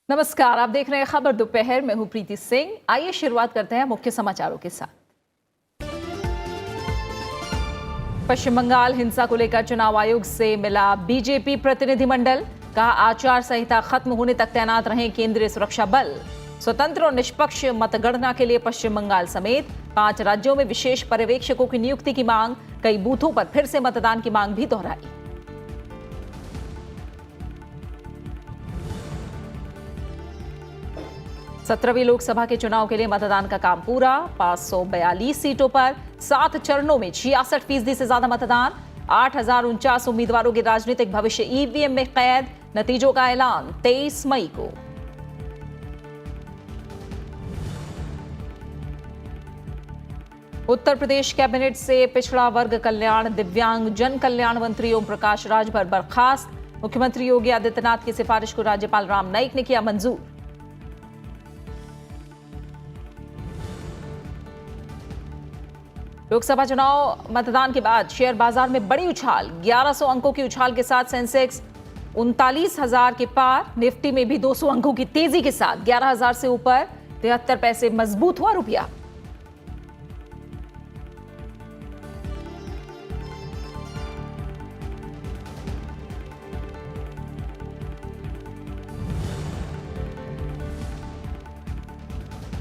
नमस्कार, आप देख रहे हैं खबर दोपहर में। हूं प्रीति सिंह। आइए शुरुआत करते हैं मुख्य समाचारों के साथ। पश्चिम बंगाल हिंसा को लेकर चुनाव आयोग से मिला बीजेपी प्रतिनिधिमंडल। कहा आचार संहिता खत्म होने तक तैनात रहें केंद्रीय सुरक्षा बल। स्वतंत्र और निष्पक्ष मतगणना के लिए पश्चिम बंगाल समेत 5 राज्यों में विशेष पर्यवेक्षकों की नियुक्ति की मांग। कई बूथों पर फिर से मतदान की मांग भी दोहराई। सत्रहवीं लोकसभा के चुनाव के लिए मतदान का काम पूरा। 542 सीटों पर 7 चरणों में 66% से ज्यादा मतदान। 8,049 उम्मीदवारों के राजनीतिक भविष्य ईवीएम में कैद। नतीजों का ऐलान 23 मई को। उत्तर प्रदेश कैबिनेट से पिछड़ा वर्ग कल्याण, दिव्यांग जन कल्याण मंत्री ओम प्रकाश राजभर बर्खास्त। मुख्यमंत्री योगी आदित्यनाथ की सिफारिश को राज्यपाल राम नाईक ने किया मंजूर। लोकसभा चुनाव मतदान के बाद शेयर बाजार में बड़ी उछाल। 1100 अंकों की उछाल के साथ सेंसेक्स 39,000 के पार। निफ्टी में भी 200 अंकों की तेजी के साथ 11,000 से ऊपर। 73 पैसे मजबूत हुआ रुपया।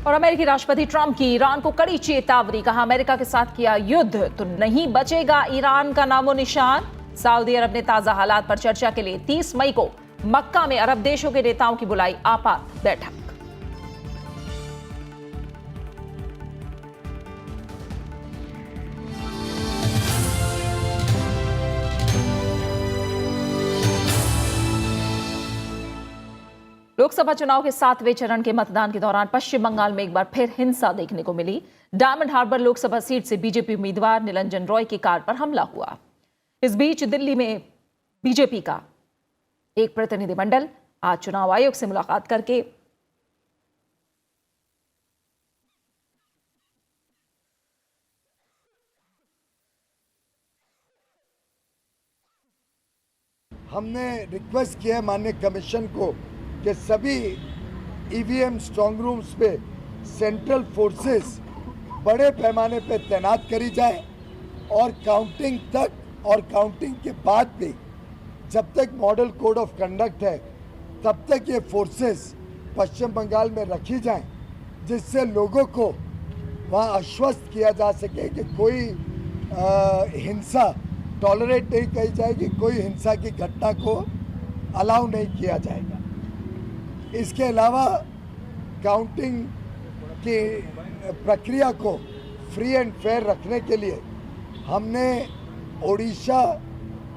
और अमेरिकी राष्ट्रपति ट्रंप की ईरान को कड़ी चेतावनी। कहा अमेरिका के साथ किया युद्ध तो नहीं बचेगा ईरान का नामो निशान। सऊदी अरब ने ताजा हालात पर चर्चा के लिए 30 मई को मक्का में अरब देशों के नेताओं की बुलाई आपात बैठक। लोकसभा चुनाव के 7वें चरण के मतदान के दौरान पश्चिम बंगाल में एक बार फिर हिंसा देखने को मिली। डायमंड हार्बर लोकसभा सीट से बीजेपी उम्मीदवार निरंजन रॉय की कार पर हमला हुआ। इस बीच दिल्ली में बीजेपी का एक प्रतिनिधिमंडल आज चुनाव आयोग से मुलाकात करके हमने रिक्वेस्ट किया माननीय कमीशन को कि सभी ईवीएम स्ट्रांग रूम्स पे सेंट्रल फोर्सेस बड़े पैमाने पे तैनात करी जाए और काउंटिंग तक और काउंटिंग के बाद भी जब तक मॉडल कोड ऑफ कंडक्ट है तब तक ये फोर्सेस पश्चिम बंगाल में रखी जाएं, जिससे लोगों को वहाँ आश्वस्त किया जा सके कि कोई हिंसा टॉलरेट नहीं की जाएगी, कोई हिंसा की घटना को अलाउ नहीं किया जाएगा। इसके अलावा काउंटिंग की प्रक्रिया को फ्री एंड फेयर रखने के लिए हमने ओडिशा,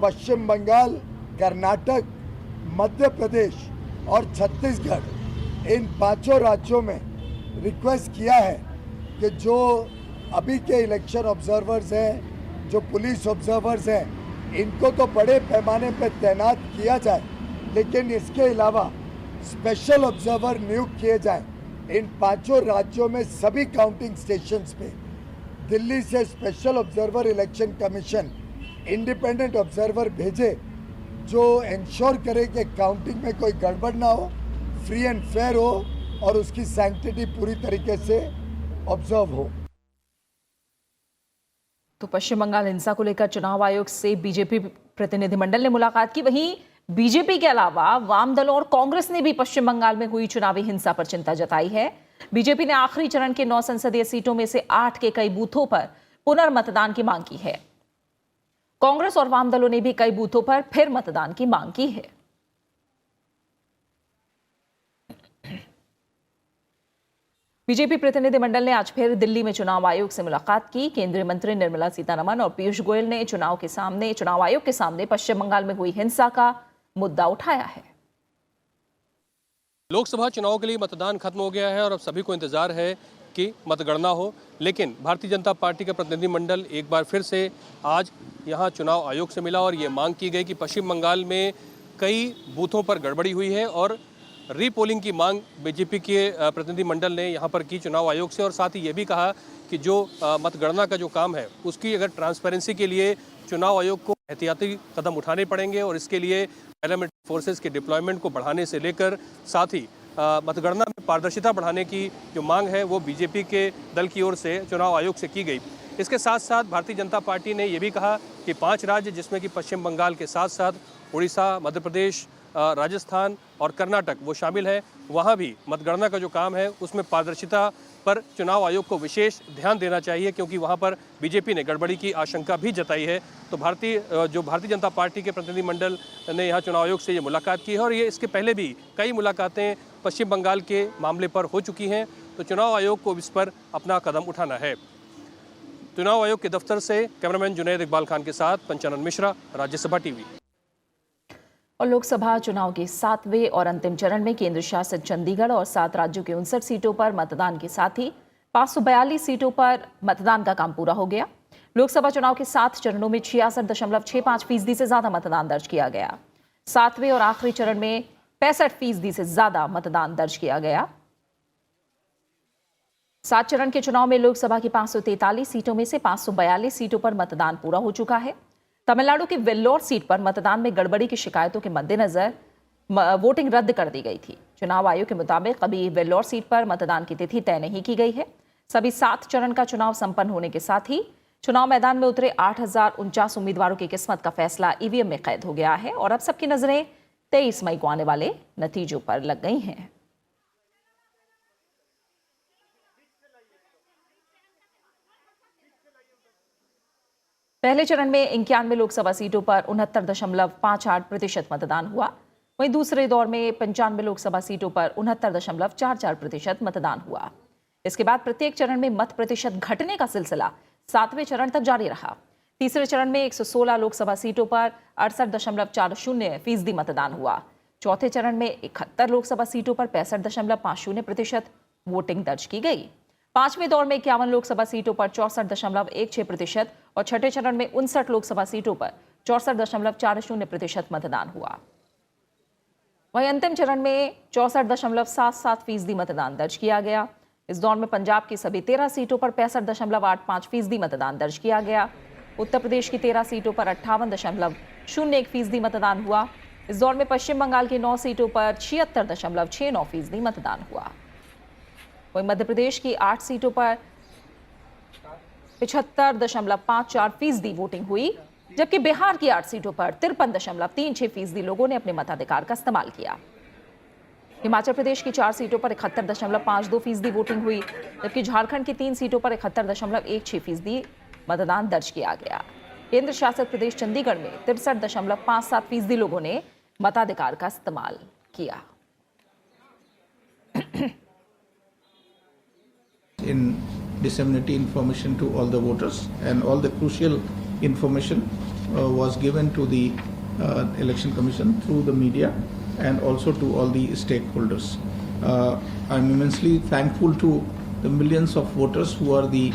पश्चिम बंगाल, कर्नाटक, मध्य प्रदेश और छत्तीसगढ़ इन 5 राज्यों में रिक्वेस्ट किया है कि जो अभी के इलेक्शन ऑब्जर्वर्स हैं, जो पुलिस ऑब्जर्वर्स हैं, इनको तो बड़े पैमाने पर तैनात किया जाए, लेकिन इसके अलावा स्पेशल ऑब्जर्वर नियुक्त किए जाएं। इन 5 राज्यों में सभी काउंटिंग स्टेशंस पे दिल्ली से special observer election commission independent observer भेजे जो इंश्योर करे कि काउंटिंग में कोई गड़बड़ ना हो, फ्री एंड फेयर हो और उसकी सैंक्टिटी पूरी तरीके से ऑब्जर्व हो। तो पश्चिम बंगाल हिंसा को लेकर चुनाव आयोग से बीजेपी प्रतिनिधिमंडल ने मुलाकात की। वहीं बीजेपी के अलावा वाम दलों और कांग्रेस ने भी पश्चिम बंगाल में हुई चुनावी हिंसा पर चिंता जताई है। बीजेपी ने आखिरी चरण के 9 संसदीय सीटों में से 8 के कई बूथों पर पुनर्मतदान की मांग की है। कांग्रेस और वाम दलों ने भी कई बूथों पर फिर मतदान की मांग की है। बीजेपी प्रतिनिधिमंडल ने आज फिर दिल्ली में चुनाव आयोग से मुलाकात की। केंद्रीय मंत्री निर्मला सीतारमण और पीयूष गोयल ने चुनाव आयोग के सामने पश्चिम बंगाल में हुई हिंसा का मुद्दा उठाया है। लोकसभा चुनाव के लिए मतदान खत्म हो गया है और अब सभी को इंतजार है कि मतगणना हो, लेकिन भारतीय जनता पार्टी का प्रतिनिधिमंडल एक बार फिर से आज यहां चुनाव आयोग से मिला और ये मांग की गई कि पश्चिम बंगाल में कई बूथों पर गड़बड़ी हुई है और रीपोलिंग की मांग बीजेपी के प्रतिनिधिमंडल ने यहाँ पर की चुनाव आयोग से। और साथ ही ये भी कहा कि जो मतगणना का जो काम है उसकी अगर ट्रांसपेरेंसी के लिए चुनाव आयोग को एहतियाती कदम उठाने पड़ेंगे और इसके लिए पैरामिलिट्री फोर्सेस के डिप्लॉयमेंट को बढ़ाने से लेकर साथ ही मतगणना में पारदर्शिता बढ़ाने की जो मांग है वो बीजेपी के दल की ओर से चुनाव आयोग से की गई। इसके साथ साथ भारतीय जनता पार्टी ने ये भी कहा कि 5 राज्य जिसमें कि पश्चिम बंगाल के साथ साथ उड़ीसा, मध्य प्रदेश, राजस्थान और कर्नाटक वो शामिल है, वहाँ भी मतगणना का जो काम है उसमें पारदर्शिता पर चुनाव आयोग को विशेष ध्यान देना चाहिए, क्योंकि वहाँ पर बीजेपी ने गड़बड़ी की आशंका भी जताई है। तो भारतीय जनता पार्टी के प्रतिनिधिमंडल ने यहाँ चुनाव आयोग से ये मुलाकात की है और ये इसके पहले भी कई मुलाकातें पश्चिम बंगाल के मामले पर हो चुकी हैं। तो चुनाव आयोग को इस पर अपना कदम उठाना है। चुनाव आयोग के दफ्तर से कैमरामैन जुनैद इकबाल खान के साथ पंचानन मिश्रा, राज्यसभा टीवी। और लोकसभा चुनाव के 7वें और अंतिम चरण में केंद्र शासित चंडीगढ़ और 7 राज्यों के 59 सीटों पर मतदान के साथ ही 542 सीटों पर मतदान का काम पूरा हो गया। लोकसभा चुनाव के 7 चरणों में 66.65% से ज्यादा मतदान दर्ज किया गया। 7वें और आखिरी चरण में 65% से ज्यादा मतदान दर्ज किया गया। 7 चरण के चुनाव में लोकसभा की 543 सीटों में से 542 सीटों पर मतदान पूरा हो चुका है। तमिलनाडु की वेल्लोर सीट पर मतदान में गड़बड़ी की शिकायतों के मद्देनजर वोटिंग रद्द कर दी गई थी। चुनाव आयोग के मुताबिक अभी वेल्लोर सीट पर मतदान की तिथि तय नहीं की गई है। सभी 7 चरण का चुनाव संपन्न होने के साथ ही चुनाव मैदान में उतरे 8049 उम्मीदवारों की किस्मत का फैसला ईवीएम में कैद हो गया है और अब सबकी नजरें 23 मई को आने वाले नतीजों पर लग गई हैं। पहले चरण में 91 लोकसभा सीटों पर 69.58% मतदान हुआ। वहीं दूसरे दौर में 95 लोकसभा सीटों पर 69.44% मतदान हुआ। इसके बाद प्रत्येक चरण में मत प्रतिशत घटने का सिलसिला 7वें चरण तक जारी रहा। तीसरे चरण में 116 लोकसभा सीटों पर 68.40% मतदान हुआ। चौथे चरण में 71 लोकसभा सीटों पर 65.50% वोटिंग दर्ज की गई। 5वें दौर में 51 लोकसभा सीटों पर 64.16% और छठे चरण में 59 लोकसभा सीटों पर 64.40% मतदान हुआ। वहीं अंतिम चरण में 64.77% मतदान दर्ज किया गया। इस दौर में पंजाब की सभी 13 सीटों पर 65.85% मतदान दर्ज किया गया। उत्तर प्रदेश की 13 सीटों पर 58.01% मतदान हुआ। इस दौर में पश्चिम बंगाल की 9 सीटों पर 76.69% मतदान हुआ। वहीं मध्य प्रदेश की 8 सीटों पर 75.54% वोटिंग हुई, जबकि बिहार की 8 सीटों पर 53.36% लोगों ने अपने मताधिकार का इस्तेमाल किया। हिमाचल प्रदेश की 4 सीटों पर 71.52% वोटिंग हुई, जबकि झारखंड की 3 सीटों पर 71.16% मतदान दर्ज किया गया। केंद्र शासित प्रदेश चंडीगढ़ में 63.57% लोगों ने मताधिकार का इस्तेमाल किया। In disseminating information to all the voters, and all the crucial information was given to the Election Commission through the media and also to all the stakeholders. I'm immensely thankful to the millions of voters who are the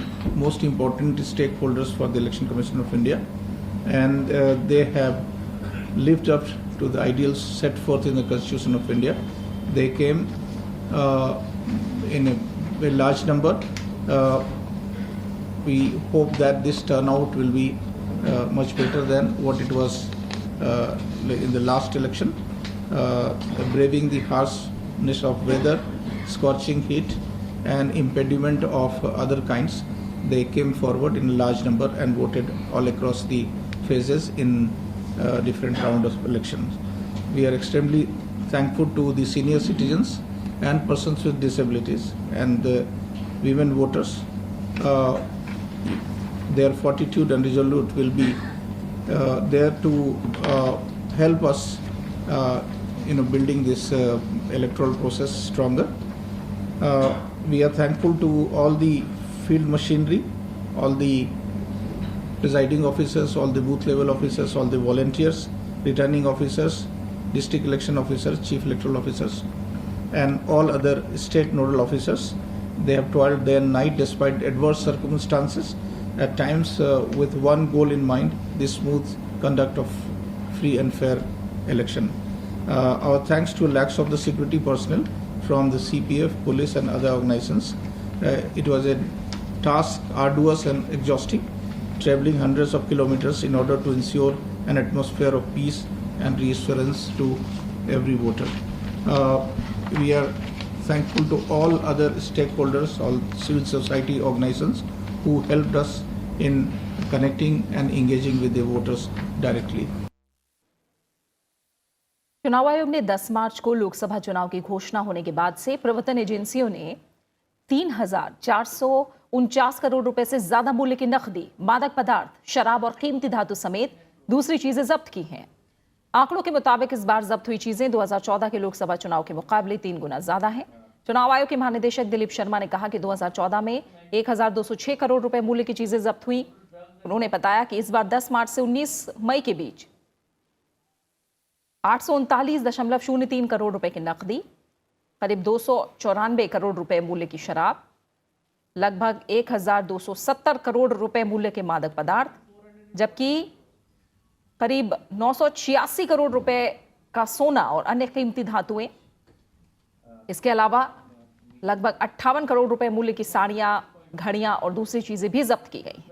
most important stakeholders for the Election Commission of India, and they have lived up to the ideals set forth in the Constitution of India. They came in a very large number. We hope that this turnout will be much better than what it was in the last election. Braving the harshness of weather, scorching heat and impediment of other kinds, they came forward in a large number and voted all across the phases in different rounds of elections. We are extremely thankful to the senior citizens and persons with disabilities and the women voters. Their fortitude and resolute will be there to help us building this electoral process stronger. We are thankful to all the field machinery, all the presiding officers, all the booth level officers, all the volunteers, returning officers, district election officers, chief electoral officers, and all other state nodal officers. They have toiled day and night despite adverse circumstances, at times with one goal in mind: the smooth conduct of free and fair election. Our thanks to lakhs of the security personnel from the CPF, police and other organizations. It was a task arduous and exhausting, traveling hundreds of kilometers in order to ensure an atmosphere of peace and reassurance to every voter. We are thankful to all other stakeholders, all civil society organizations who helped us in connecting and engaging with the voters directly. चुनाव आयोग ने 10 मार्च को लोकसभा चुनाव की घोषणा होने के बाद से प्रवर्तन एजेंसियों ने 3,449 करोड़ रुपए से ज्यादा मूल्य की नकदी, मादक पदार्थ, शराब और कीमती धातु समेत दूसरी चीजें जब्त की हैं। आंकड़ों के मुताबिक इस बार जब्त हुई चीजें 2014 के लोकसभा चुनाव के मुकाबले 3 गुना ज्यादा हैं। चुनाव आयोग के महानिदेशक दिलीप शर्मा ने कहा कि 2014 में 1,206 करोड़ रुपए मूल्य की चीजें जब्त हुई। उन्होंने बताया कि इस बार 10 मार्च से 19 मई के बीच 839.03 करोड़ रुपए की नकदी, करीब 294 करोड़ रुपए मूल्य की शराब, लगभग 1,270 करोड़ रुपए मूल्य के मादक पदार्थ, जबकि करीब 986 करोड़ रुपए का सोना और अन्य कीमती धातुएं, इसके अलावा लगभग 58 करोड़ रुपए मूल्य की साड़ियां, घड़ियां और दूसरी चीजें भी जब्त की गई।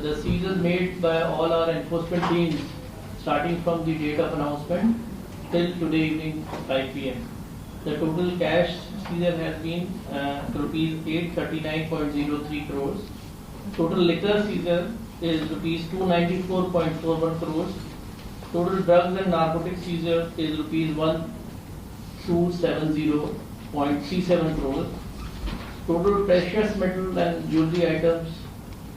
The seizures made by all our enforcement teams starting from the date of announcement till today evening 5 p.m. The total cash seizure has been rupees 839.03 crores. Total liquor seizure is rupees 294.41 crores. Total drugs and narcotics seizure is rupees 1270.37 crores. Total precious metal and jewelry items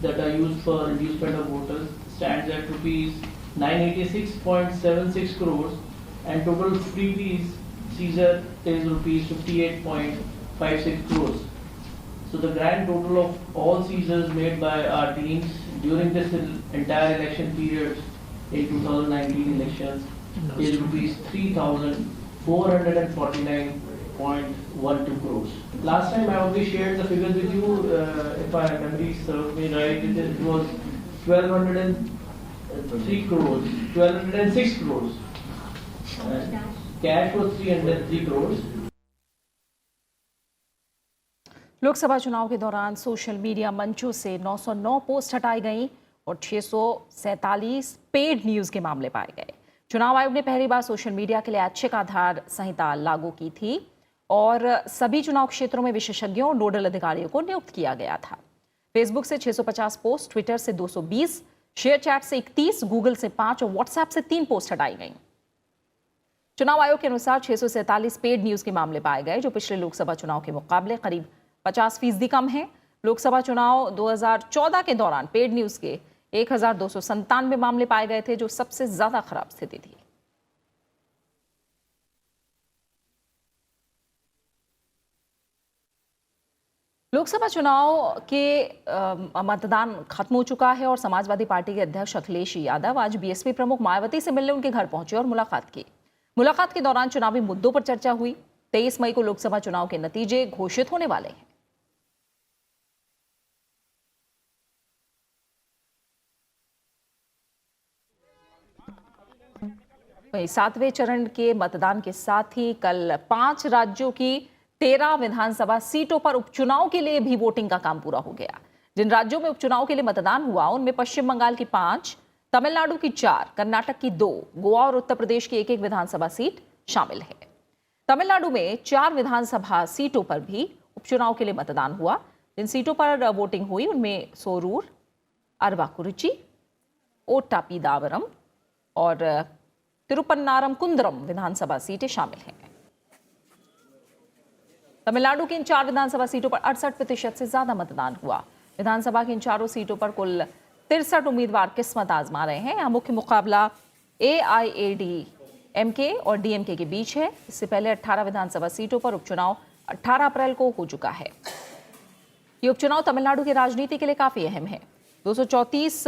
that are used for inducement of voters stands at rupees 986.76 crores, and total freebies seizure is rupees 58.56 crores. So the grand total of all seizures made by our teams during this entire election period in 2019 elections is rupees 3,449.12 crores. Last time I only shared the figures with you, if my memory serves me right, it was 1,203 crores, 1,206 crores. Cash was 303 crores. Lok Sabha चुनाव के दौरान social media मंचों से 909 post हटाई गई और 647 paid news के मामले पाए गए। चुनाव आयोग ने पहली बार सोशल मीडिया के लिए ऐच्छिक आधार संहिता लागू की थी और सभी चुनाव क्षेत्रों में विशेषज्ञों और नोडल अधिकारियों को नियुक्त किया गया था। फेसबुक से 650 पोस्ट, ट्विटर से 220, शेयर चैट से 31, गूगल से 5 और व्हाट्सएप से 3 पोस्ट हटाई गई। चुनाव आयोग के अनुसार 647 पेड न्यूज के मामले पाए गए, जो पिछले लोकसभा चुनाव के मुकाबले करीब 50% कम है। लोकसभा चुनाव 2014 के दौरान पेड न्यूज के 1,297 मामले पाए गए थे, जो सबसे ज्यादा खराब स्थिति थी। लोकसभा चुनाव के मतदान खत्म हो चुका है और समाजवादी पार्टी के अध्यक्ष अखिलेश यादव आज बीएसपी प्रमुख मायावती से मिलने उनके घर पहुंचे और मुलाकात की। मुलाकात के दौरान चुनावी मुद्दों पर चर्चा हुई। 23 मई को लोकसभा चुनाव के नतीजे घोषित होने वाले हैं। वहीं 7वें चरण के मतदान के साथ ही कल 5 राज्यों की 13 विधानसभा सीटों पर उपचुनाव के लिए भी वोटिंग का काम पूरा हो गया। जिन राज्यों में उपचुनाव के लिए मतदान हुआ उनमें पश्चिम बंगाल की 5, तमिलनाडु की 4, कर्नाटक की 2, गोवा और उत्तर प्रदेश की 1-1 विधानसभा सीट शामिल है। तमिलनाडु में 4 विधानसभा सीटों पर भी उपचुनाव के लिए मतदान हुआ। जिन सीटों पर वोटिंग हुई उनमें सोरूर, अरवाकुरिची, ओट्टापीदावरम और तिरुपन्नारम कुंद्रम विधानसभा सीटें शामिल हैं। तमिलनाडु की इन 4 विधानसभा सीटों पर 68% से ज्यादा मतदान हुआ। विधानसभा की इन चारों सीटों पर कुल 63 उम्मीदवार किस्मत आजमा रहे हैं। यहाँ मुख्य मुकाबला AIADMK और DMK के बीच है। इससे पहले 18 विधानसभा सीटों पर उपचुनाव 18 अप्रैल को हो चुका है। ये उपचुनाव तमिलनाडु की राजनीति के लिए काफी अहम है। 234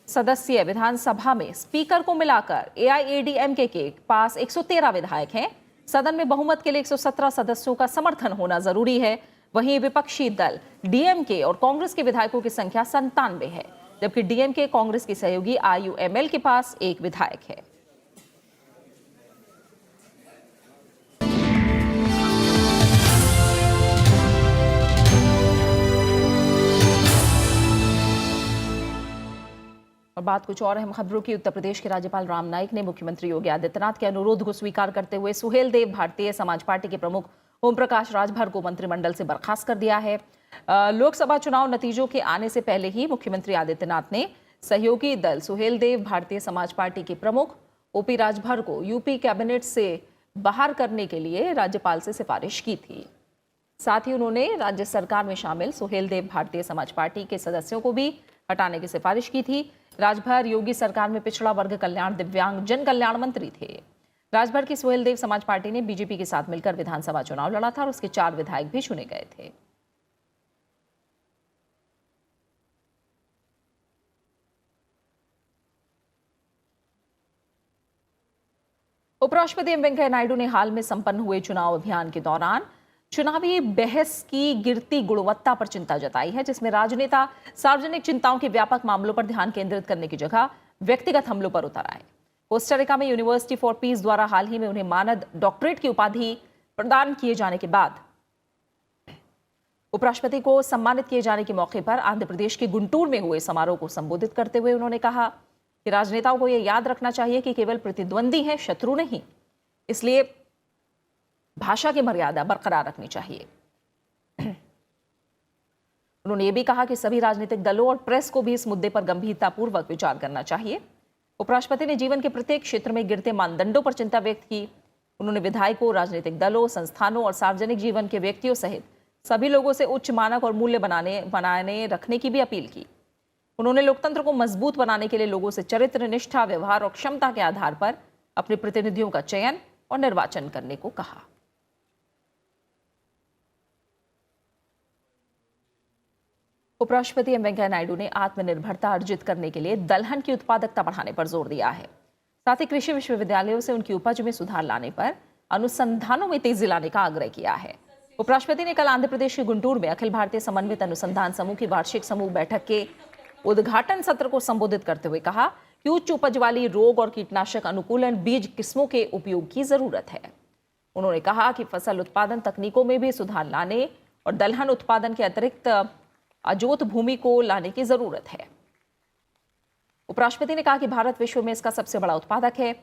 सदस्यीय विधानसभा में स्पीकर को मिलाकर AIADMK के पास 113 विधायक हैं। सदन में बहुमत के लिए 117 सदस्यों का समर्थन होना जरूरी है। वहीं विपक्षी दल DMK और कांग्रेस के विधायकों की संख्या 97 है, जबकि DMK कांग्रेस की सहयोगी IUML के पास 1 विधायक है। और बात कुछ और अहम खबरों की। उत्तर प्रदेश के राज्यपाल राम नाईक ने मुख्यमंत्री योगी आदित्यनाथ के अनुरोध को स्वीकार करते हुए सुहेल देव भारतीय समाज पार्टी के प्रमुख ओम प्रकाश राजभर को मंत्रिमंडल से बर्खास्त कर दिया है। लोकसभा चुनाव नतीजों के आने से पहले ही मुख्यमंत्री आदित्यनाथ ने सहयोगी दल सुहेल देव भारतीय समाज पार्टी के प्रमुख ओपी राजभर को यूपी कैबिनेट से बाहर करने के लिए राज्यपाल से सिफारिश की थी। साथ ही उन्होंने राज्य सरकार में शामिल सुहेल देव भारतीय समाज पार्टी के सदस्यों को भी हटाने की सिफारिश की थी। राजभर योगी सरकार में पिछड़ा वर्ग कल्याण दिव्यांग जन कल्याण मंत्री थे। राजभर की सुहेल देव समाज पार्टी ने बीजेपी के साथ मिलकर विधानसभा चुनाव लड़ा था और उसके 4 विधायक भी चुने गए थे। उपराष्ट्रपति एम वेंकैया नायडू ने हाल में संपन्न हुए चुनाव अभियान के दौरान चुनावी बहस की गिरती गुणवत्ता पर चिंता जताई है, जिसमें राजनेता सार्वजनिक चिंताओं के व्यापक मामलों पर ध्यान केंद्रित करने की जगह व्यक्तिगत हमलों पर उतर आए। कोस्टारिका में यूनिवर्सिटी फॉर पीस द्वारा हाल ही में उन्हें मानद डॉक्टरेट की उपाधि प्रदान किए जाने के बाद उपराष्ट्रपति को सम्मानित किए जाने के मौके पर आंध्र प्रदेश के गुंटूर में हुए समारोह को संबोधित करते हुए उन्होंने कहा कि राजनेताओं को यह याद रखना चाहिए कि केवल प्रतिद्वंदी है, शत्रु नहीं। इसलिए भाषा की मर्यादा बरकरार रखनी चाहिए। उन्होंने ये भी कहा कि सभी राजनीतिक दलों और प्रेस को भी इस मुद्दे पर गंभीरतापूर्वक विचार करना चाहिए। उपराष्ट्रपति ने जीवन के प्रत्येक क्षेत्र में गिरते मानदंडों पर चिंता व्यक्त की। उन्होंने विधायकों, राजनीतिक दलों, संस्थानों और सार्वजनिक जीवन के व्यक्तियों सहित सभी लोगों से उच्च मानक और मूल्य बनाने रखने की भी अपील की। उन्होंने लोकतंत्र को मजबूत बनाने के लिए लोगों से चरित्र, निष्ठा, व्यवहार और क्षमता के आधार पर अपने प्रतिनिधियों का चयन और निर्वाचन करने को कहा। उपराष्ट्रपति एम वेंकैया नायडू ने आत्मनिर्भरता अर्जित करने के लिए दलहन की उत्पादकता बढ़ाने पर जोर दिया है। साथ ही कृषि विश्वविद्यालयों से उनकी उपज में सुधार लाने पर अनुसंधानों में तेजी लाने का आग्रह किया है। उपराष्ट्रपति ने कल आंध्र प्रदेश के गुंटूर में अखिल भारतीय समन्वित अनुसंधान समूह की वार्षिक समूह बैठक के उद्घाटन सत्र को संबोधित करते हुए कहा कि उच्च उपज वाली रोग और कीटनाशक अनुकूलन बीज किस्मों के उपयोग की जरूरत है। उन्होंने कहा कि फसल उत्पादन तकनीकों में भी सुधार लाने और दलहन उत्पादन के अतिरिक्त अजोत भूमि को लाने की जरूरत है। उपराष्ट्रपति ने कहा कि भारत विश्व में इसका सबसे बड़ा उत्पादक है,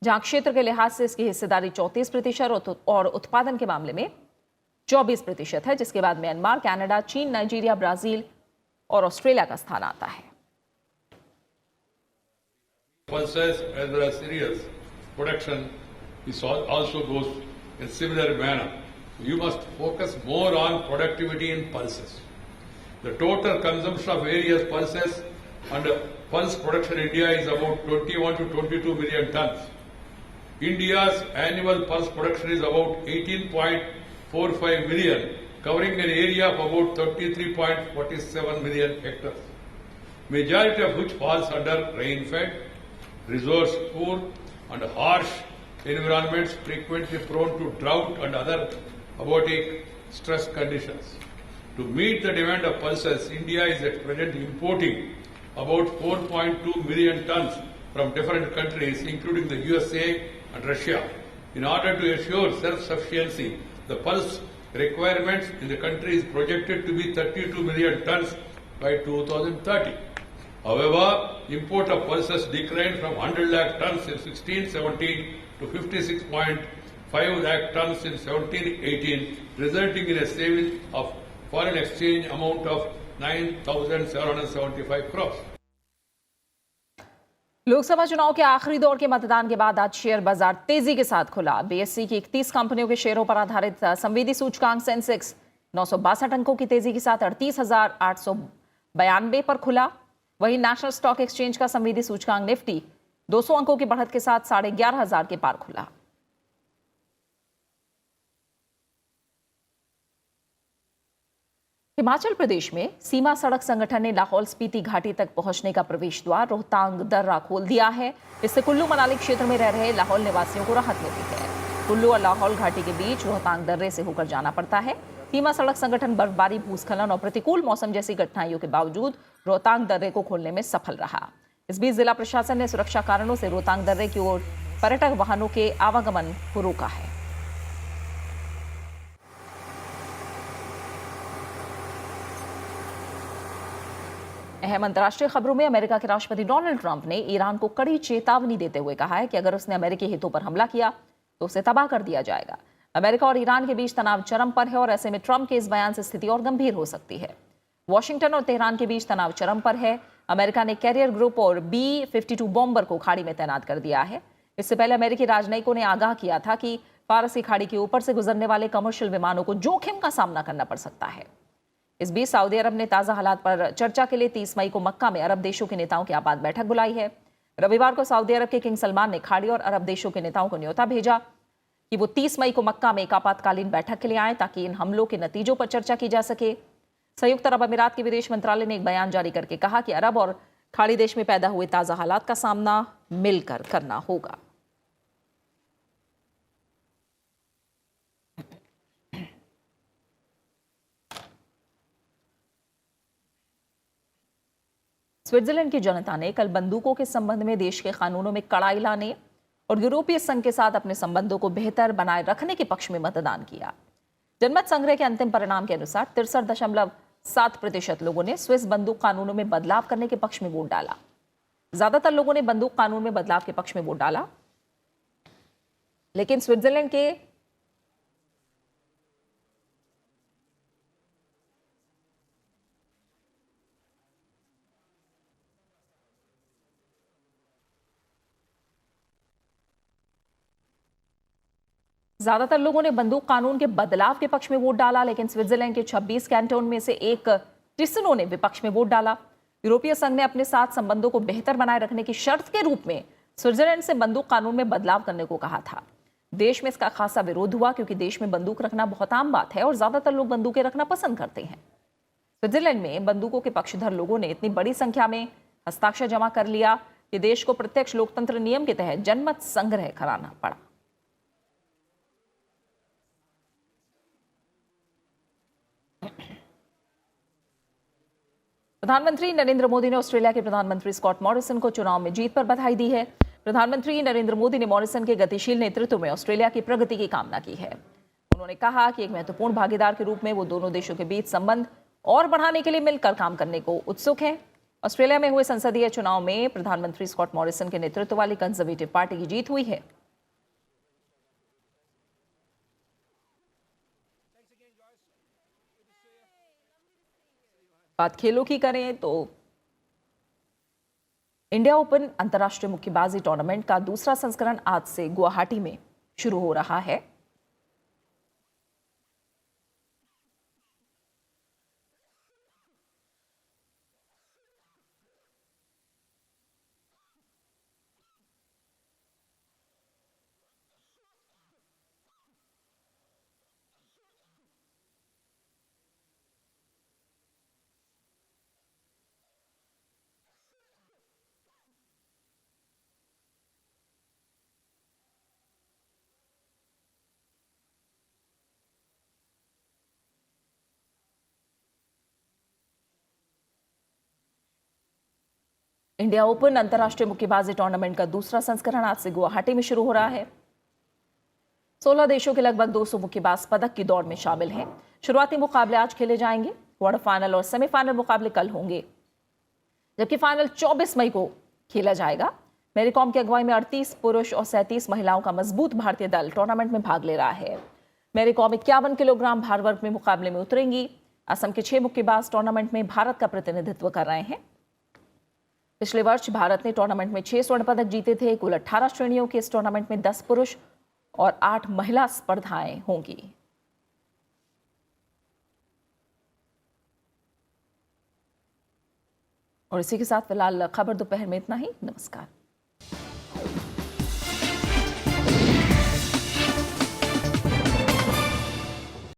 जहां क्षेत्र के लिहाज से इसकी हिस्सेदारी 34% और उत्पादन के मामले में 24% है, जिसके बाद म्यांमार, कनाडा, चीन, नाइजीरिया, ब्राजील और ऑस्ट्रेलिया का स्थान आता है। Pulses as well as cereals production is also goes in similar manner. You must focus more on productivity in pulses. The total consumption of various pulses and pulse production in India is about 21 to 22 million tons. India's annual pulse production is about 18.45 million, covering an area of about 33.47 million hectares, majority of which falls under rain-fed, resource-poor and harsh environments frequently prone to drought and other abiotic stress conditions. To meet the demand of pulses, India is at present importing about 4.2 million tons from different countries, including the USA and Russia. In order to ensure self-sufficiency, the pulse requirements in the country is projected to be 32 million tons by 2030. However, import of pulses declined from 100 lakh tons in 16-17 to 56.5 lakh tons in 17-18, resulting in a saving of foreign exchange amount of 9,775 crores. Lok Sabha चुनाव के आखिरी दौर के मतदान के बाद आज share बाजार तेजी के साथ खुला। बीएसई की 31 कंपनियों के शेयरों पर आधारित संवेदी सूचकांक सेंसेक्स 962 अंकों की तेजी के साथ 38,892 पर खुला। वहीं नेशनल स्टॉक एक्सचेंज का संवेदी सूचकांक निफ्टी 200 अंकों की बढ़त के साथ 11,500 के पार खुला। हिमाचल प्रदेश में सीमा सड़क संगठन ने लाहौल स्पीति घाटी तक पहुंचने का प्रवेश द्वार रोहतांग दर्रा खोल दिया है। इससे कुल्लू मनाली क्षेत्र में रह रहे लाहौल निवासियों को राहत मिली है। कुल्लू और लाहौल घाटी के बीच रोहतांग दर्रे से होकर जाना पड़ता है। सीमा सड़क संगठन बर्फबारी, भूस्खलन और प्रतिकूल मौसम जैसी कठिनाइयों के बावजूद रोहतांग दर्रे को खोलने में सफल रहा। इस बीच जिला प्रशासन ने सुरक्षा कारणों से रोहतांग दर्रे की ओर पर्यटक वाहनों के आवागमन को रोका है। अहम अंतर्राष्ट्रीय खबरों में अमेरिका के राष्ट्रपति डोनाल्ड ट्रंप ने ईरान को कड़ी चेतावनी देते हुए कहा है कि अगर उसने अमेरिकी हितों पर हमला किया तो उसे तबाह कर दिया जाएगा। अमेरिका और ईरान के बीच तनाव चरम पर है और ऐसे में ट्रंप के इस बयान से स्थिति और गंभीर हो सकती है। वॉशिंगटन और तेहरान के बीच तनाव चरम पर है। अमेरिका ने कैरियर ग्रुप और B-52 बॉम्बर को खाड़ी में तैनात कर दिया है। इससे पहले अमेरिकी राजनयिकों ने आगाह किया था कि फारसी खाड़ी के ऊपर से गुजरने वाले कमर्शियल विमानों को जोखिम का सामना करना पड़ सकता है। इस बीच सऊदी अरब ने ताज़ा हालात पर चर्चा के लिए 30 मई को मक्का में अरब देशों के नेताओं की आपात बैठक बुलाई है। रविवार को सऊदी अरब के किंग सलमान ने खाड़ी और अरब देशों के नेताओं को न्योता भेजा कि वो 30 मई को मक्का में एक आपातकालीन बैठक के लिए आए ताकि इन हमलों के नतीजों पर चर्चा की जा सके। संयुक्त अरब अमीरात के विदेश मंत्रालय ने एक बयान जारी करके कहा कि अरब और खाड़ी देश में पैदा हुए ताज़ा हालात का सामना मिलकर करना होगा। स्विट्जरलैंड की जनता ने कल बंदूकों के संबंध में देश के कानूनों में कड़ाई लाने और यूरोपीय संघ के साथ अपने संबंधों को बेहतर बनाए रखने के पक्ष में मतदान किया। जनमत संग्रह के अंतिम परिणाम के अनुसार 63.7% लोगों ने स्विस बंदूक कानूनों में बदलाव करने के पक्ष में वोट डाला। ज्यादातर लोगों ने बंदूक कानून में बदलाव के पक्ष में वोट डाला, लेकिन स्विट्जरलैंड के ज्यादातर लोगों ने बंदूक कानून के बदलाव के पक्ष में वोट डाला, लेकिन स्विट्जरलैंड के 26 कैंटोन में से एक टिसनो ने विपक्ष में वोट डाला। यूरोपीय संघ ने अपने साथ संबंधों को बेहतर बनाए रखने की शर्त के रूप में स्विट्जरलैंड से बंदूक कानून में बदलाव करने को कहा था। देश में इसका खासा विरोध हुआ क्योंकि देश में बंदूक रखना बहुत आम बात है और ज्यादातर लोग बंदूकें रखना पसंद करते हैं। स्विट्जरलैंड में बंदूकों के पक्षधर लोगों ने इतनी बड़ी संख्या में हस्ताक्षर जमा कर लिया कि देश को प्रत्यक्ष लोकतंत्र नियम के तहत जनमत संग्रह कराना पड़ा। प्रधानमंत्री नरेंद्र मोदी ने ऑस्ट्रेलिया के प्रधानमंत्री स्कॉट मॉरिसन को चुनाव में जीत पर बधाई दी है। प्रधानमंत्री नरेंद्र मोदी ने मॉरिसन के गतिशील नेतृत्व में ऑस्ट्रेलिया की प्रगति की कामना की है। उन्होंने कहा कि एक महत्वपूर्ण भागीदार के रूप में वो दोनों देशों के बीच संबंध और बढ़ाने के लिए मिलकर काम करने को उत्सुक हैं। ऑस्ट्रेलिया में हुए संसदीय चुनाव में प्रधानमंत्री स्कॉट मॉरिसन के नेतृत्व वाली कंजर्वेटिव पार्टी की जीत हुई है। बात खेलों की करें तो इंडिया ओपन अंतर्राष्ट्रीय मुक्केबाजी टूर्नामेंट का दूसरा संस्करण आज से गुवाहाटी में शुरू हो रहा है। इंडिया ओपन अंतर्राष्ट्रीय मुक्केबाजी टूर्नामेंट का दूसरा संस्करण आज से गुवाहाटी में शुरू हो रहा है। 16 देशों के लगभग 200 मुक्केबाज पदक की दौड़ में शामिल हैं। शुरुआती मुकाबले आज खेले जाएंगे। क्वार्टर फाइनल और सेमीफाइनल मुकाबले कल होंगे, जबकि फाइनल 24 मई को खेला जाएगा। मैरी कॉम की अगुवाई में 38 पुरुष और 37 महिलाओं का मजबूत भारतीय दल टूर्नामेंट में भाग ले रहा है। मैरी कॉम 51 किलोग्राम भार वर्ग में मुकाबले में उतरेंगी। असम के 6 मुक्केबाज टूर्नामेंट में भारत का प्रतिनिधित्व कर रहे हैं। पिछले वर्ष भारत ने टूर्नामेंट में 6 स्वर्ण पदक जीते थे। कुल 18 श्रेणियों के इस टूर्नामेंट में 10 पुरुष और 8 महिला स्पर्धाएं होंगी। और इसी के साथ फिलहाल खबर दोपहर में इतना ही। नमस्कार।